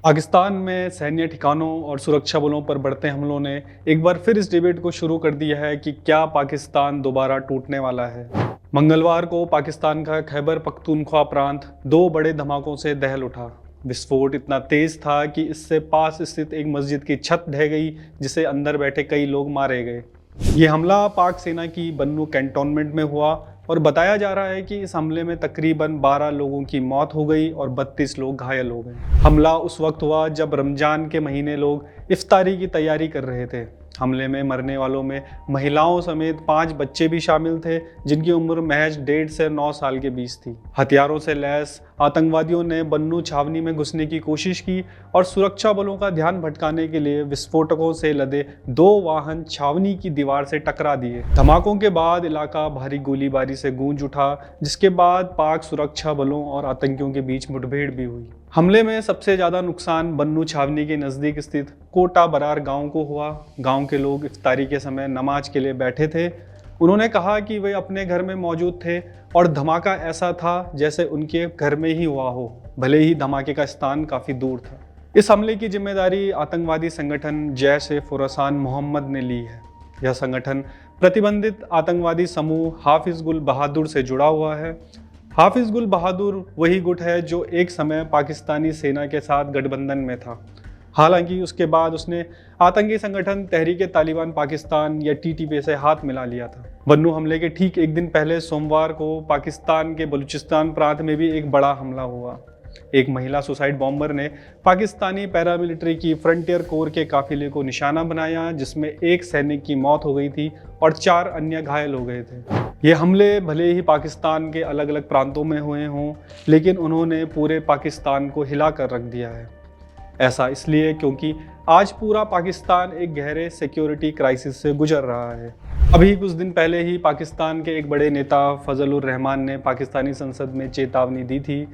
पाकिस्तान में सैन्य ठिकानों और सुरक्षा बलों पर बढ़ते हमलों ने एक बार फिर इस डिबेट को शुरू कर दिया है कि क्या पाकिस्तान दोबारा टूटने वाला है। मंगलवार को पाकिस्तान का खैबर पख्तूनख्वा प्रांत दो बड़े धमाकों से दहल उठा। विस्फोट इतना तेज था कि इससे पास स्थित एक मस्जिद की छत ढह गई, जिसे अंदर बैठे कई लोग मारे गए। ये हमला पाक सेना की बन्नू कैंटोनमेंट में हुआ और बताया जा रहा है कि इस हमले में तकरीबन 12 लोगों की मौत हो गई और 32 लोग घायल हो गए। हमला उस वक्त हुआ जब रमजान के महीने लोग इफ्तारी की तैयारी कर रहे थे। हमले में मरने वालों में महिलाओं समेत 5 बच्चे भी शामिल थे, जिनकी उम्र महज 1.5 से 9 साल के बीच थी। हथियारों से लैस आतंकवादियों ने बन्नू छावनी में घुसने की कोशिश की और सुरक्षा बलों का ध्यान भटकाने के लिए विस्फोटकों से लदे 2 वाहन छावनी की दीवार से टकरा दिए। धमाकों के बाद इलाका भारी गोलीबारी से गूंज उठा, जिसके बाद पाक सुरक्षा बलों और आतंकियों के बीच मुठभेड़ भी हुई। हमले में सबसे ज़्यादा नुकसान बन्नू छावनी के नज़दीक स्थित कोटा बरार गांव को हुआ। गांव के लोग इफ्तारी के समय नमाज के लिए बैठे थे। उन्होंने कहा कि वे अपने घर में मौजूद थे और धमाका ऐसा था जैसे उनके घर में ही हुआ हो, भले ही धमाके का स्थान काफ़ी दूर था। इस हमले की जिम्मेदारी आतंकवादी संगठन जैश-ए-खुरासान मोहम्मद ने ली है। यह संगठन प्रतिबंधित आतंकवादी समूह हाफिज गुल बहादुर से जुड़ा हुआ है। हाफिज गुल बहादुर वही गुट है जो एक समय पाकिस्तानी सेना के साथ गठबंधन में था। हालांकि उसके बाद उसने आतंकी संगठन तहरीक-ए-तालिबान पाकिस्तान या टीटीपी से हाथ मिला लिया था। बन्नू हमले के ठीक एक दिन पहले सोमवार को पाकिस्तान के बलूचिस्तान प्रांत में भी एक बड़ा हमला हुआ। एक महिला सुसाइड बॉम्बर ने पाकिस्तानी पैरामिलिट्री की फ्रंटियर कोर के काफिले को निशाना बनाया, जिसमें एक सैनिक की मौत हो गई थी और 4 अन्य घायल हो गए थे। ये हमले भले ही पाकिस्तान के अलग अलग प्रांतों में हुए हों, लेकिन उन्होंने पूरे पाकिस्तान को हिला कर रख दिया है। ऐसा इसलिए क्योंकि आज पूरा पाकिस्तान एक गहरे सिक्योरिटी क्राइसिस से गुजर रहा है। अभी कुछ दिन पहले ही पाकिस्तान के एक बड़े नेता फजल-उर रहमान ने पाकिस्तानी संसद में चेतावनी दी थी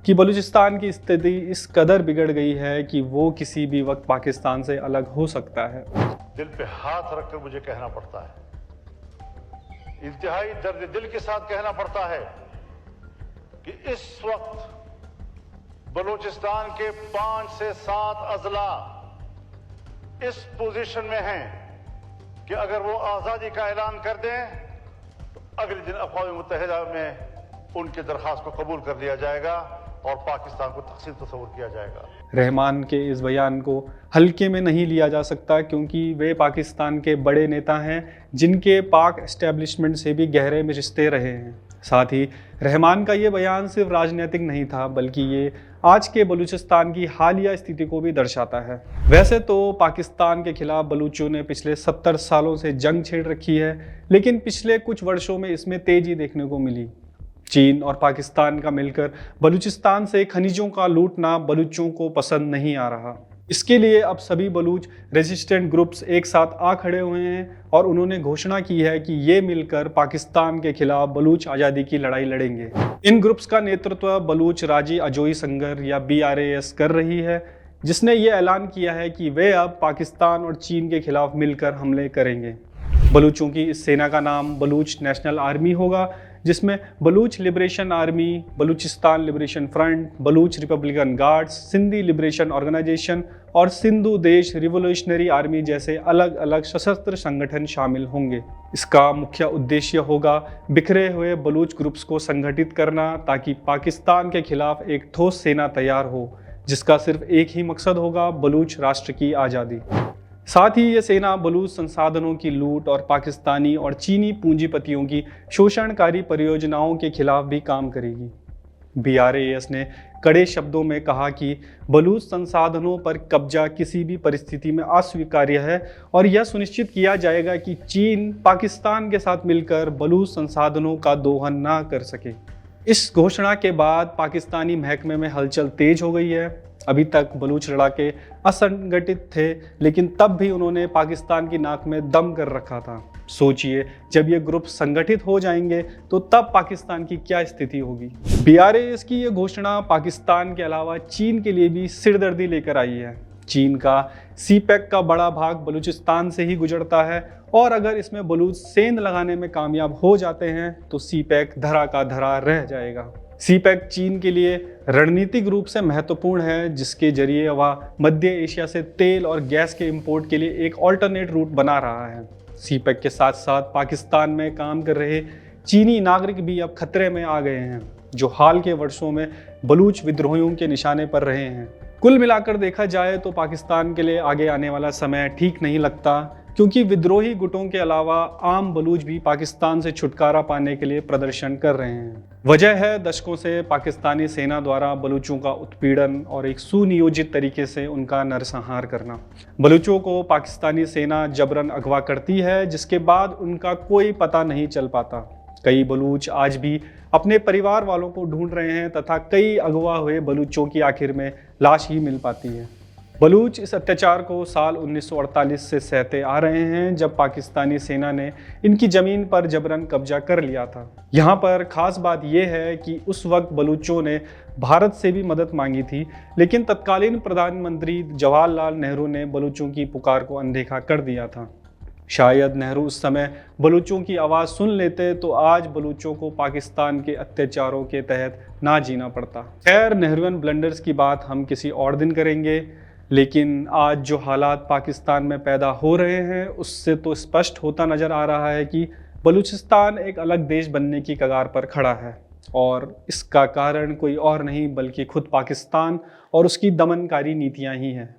कि बलूचिस्तान की स्थिति इस कदर बिगड़ गई है कि वो किसी भी वक्त पाकिस्तान से अलग हो सकता है। दिल पे हाथ रखकर मुझे कहना पड़ता है, इंतहाई दर्द दिल के साथ कहना पड़ता है कि इस वक्त बलूचिस्तान के 5 से 7 अजला इस पोजीशन में हैं कि अगर वो आज़ादी का ऐलान कर दें तो अगले दिन अक़वाम मुत्तहिदा में उनकी दरख्वास्त को कबूल कर लिया जाएगा और पाकिस्तान को तक़सीम तस्वुर किया जाएगा। रहमान के इस बयान को हल्के में नहीं लिया जा सकता, क्योंकि वे पाकिस्तान के बड़े नेता हैं जिनके पाक एस्टेब्लिशमेंट से भी गहरे में रिश्ते रहे हैं। साथ ही रहमान का ये बयान सिर्फ राजनीतिक नहीं था, बल्कि ये आज के बलूचिस्तान की हालिया स्थिति को भी दर्शाता है। वैसे तो पाकिस्तान के खिलाफ बलूचों ने पिछले 70 सालों से जंग छेड़ रखी है, लेकिन पिछले कुछ वर्षों में इसमें तेजी देखने को मिली। चीन और पाकिस्तान का मिलकर बलूचिस्तान से खनिजों का लूटना बलूचों को पसंद नहीं आ रहा। इसके लिए अब सभी बलूच रेजिस्टेंट ग्रुप्स एक साथ आ खड़े हुए हैं और उन्होंने घोषणा की है कि ये मिलकर पाकिस्तान के खिलाफ बलूच आज़ादी की लड़ाई लड़ेंगे। इन ग्रुप्स का नेतृत्व बलूच राजी अजोई संगर या BRAS कर रही है, जिसने ये ऐलान किया है कि वे अब पाकिस्तान और चीन के खिलाफ मिलकर हमले करेंगे। बलूचों की इस सेना का नाम बलूच नेशनल आर्मी होगा, जिसमें Baloch liberation army, Balochistan liberation front, Baloch republican guards, Sindhi liberation organisation और सिंधु देश रिवोल्यूशनरी आर्मी जैसे अलग अलग सशस्त्र संगठन शामिल होंगे। इसका मुख्य उद्देश्य होगा बिखरे हुए बलूच ग्रुप्स को संगठित करना, ताकि पाकिस्तान के खिलाफ एक ठोस सेना तैयार हो, जिसका सिर्फ एक ही मकसद होगा, बलूच राष्ट्र की आज़ादी। साथ ही ये सेना बलूच संसाधनों की लूट और पाकिस्तानी और चीनी पूंजीपतियों की शोषणकारी परियोजनाओं के खिलाफ भी काम करेगी। BRAS ने कड़े शब्दों में कहा कि बलूच संसाधनों पर कब्जा किसी भी परिस्थिति में अस्वीकार्य है और यह सुनिश्चित किया जाएगा कि चीन पाकिस्तान के साथ मिलकर बलूच संसाधनों का दोहन ना कर सके। इस घोषणा के बाद पाकिस्तानी महकमे में हलचल तेज हो गई है। अभी तक बलूच लड़ाके असंगठित थे, लेकिन तब भी उन्होंने पाकिस्तान की नाक में दम कर रखा था। सोचिए, जब ये ग्रुप संगठित हो जाएंगे तो तब पाकिस्तान की क्या स्थिति होगी। BRAS की ये घोषणा पाकिस्तान के अलावा चीन के लिए भी सिरदर्दी लेकर आई है। चीन का CPEC का बड़ा भाग बलूचिस्तान से ही गुजरता है और अगर इसमें बलूच सेंध लगाने में कामयाब हो जाते हैं तो CPEC धरा का धरा रह जाएगा। सीपैक चीन के लिए रणनीतिक रूप से महत्वपूर्ण है, जिसके जरिए वह मध्य एशिया से तेल और गैस के इंपोर्ट के लिए एक ऑल्टरनेट रूट बना रहा है। सीपैक के साथ साथ पाकिस्तान में काम कर रहे चीनी नागरिक भी अब खतरे में आ गए हैं, जो हाल के वर्षों में बलूच विद्रोहियों के निशाने पर रहे हैं। कुल मिलाकर देखा जाए तो पाकिस्तान के लिए आगे आने वाला समय ठीक नहीं लगता, क्योंकि विद्रोही गुटों के अलावा आम बलूच भी पाकिस्तान से छुटकारा पाने के लिए प्रदर्शन कर रहे हैं। वजह है दशकों से पाकिस्तानी सेना द्वारा बलूचों का उत्पीड़न और एक सुनियोजित तरीके से उनका नरसंहार करना। बलूचों को पाकिस्तानी सेना जबरन अगवा करती है, जिसके बाद उनका कोई पता नहीं चल पाता। कई बलूच आज भी अपने परिवार वालों को ढूंढ रहे हैं तथा कई अगवा हुए बलूचों की आखिर में लाश ही मिल पाती है। बलूच इस अत्याचार को साल 1948 से सहते आ रहे हैं, जब पाकिस्तानी सेना ने इनकी ज़मीन पर जबरन कब्जा कर लिया था। यहाँ पर ख़ास बात यह है कि उस वक्त बलूचों ने भारत से भी मदद मांगी थी, लेकिन तत्कालीन प्रधानमंत्री जवाहरलाल नेहरू ने बलूचों की पुकार को अनदेखा कर दिया था। शायद नेहरू उस समय बलूचों की आवाज़ सुन लेते तो आज बलूचों को पाकिस्तान के अत्याचारों के तहत ना जीना पड़ता। खैर, नेहरूवियन ब्लंडर्स की बात हम किसी और दिन करेंगे, लेकिन आज जो हालात पाकिस्तान में पैदा हो रहे हैं उससे तो स्पष्ट होता नज़र आ रहा है कि बलूचिस्तान एक अलग देश बनने की कगार पर खड़ा है, और इसका कारण कोई और नहीं बल्कि खुद पाकिस्तान और उसकी दमनकारी नीतियाँ ही हैं।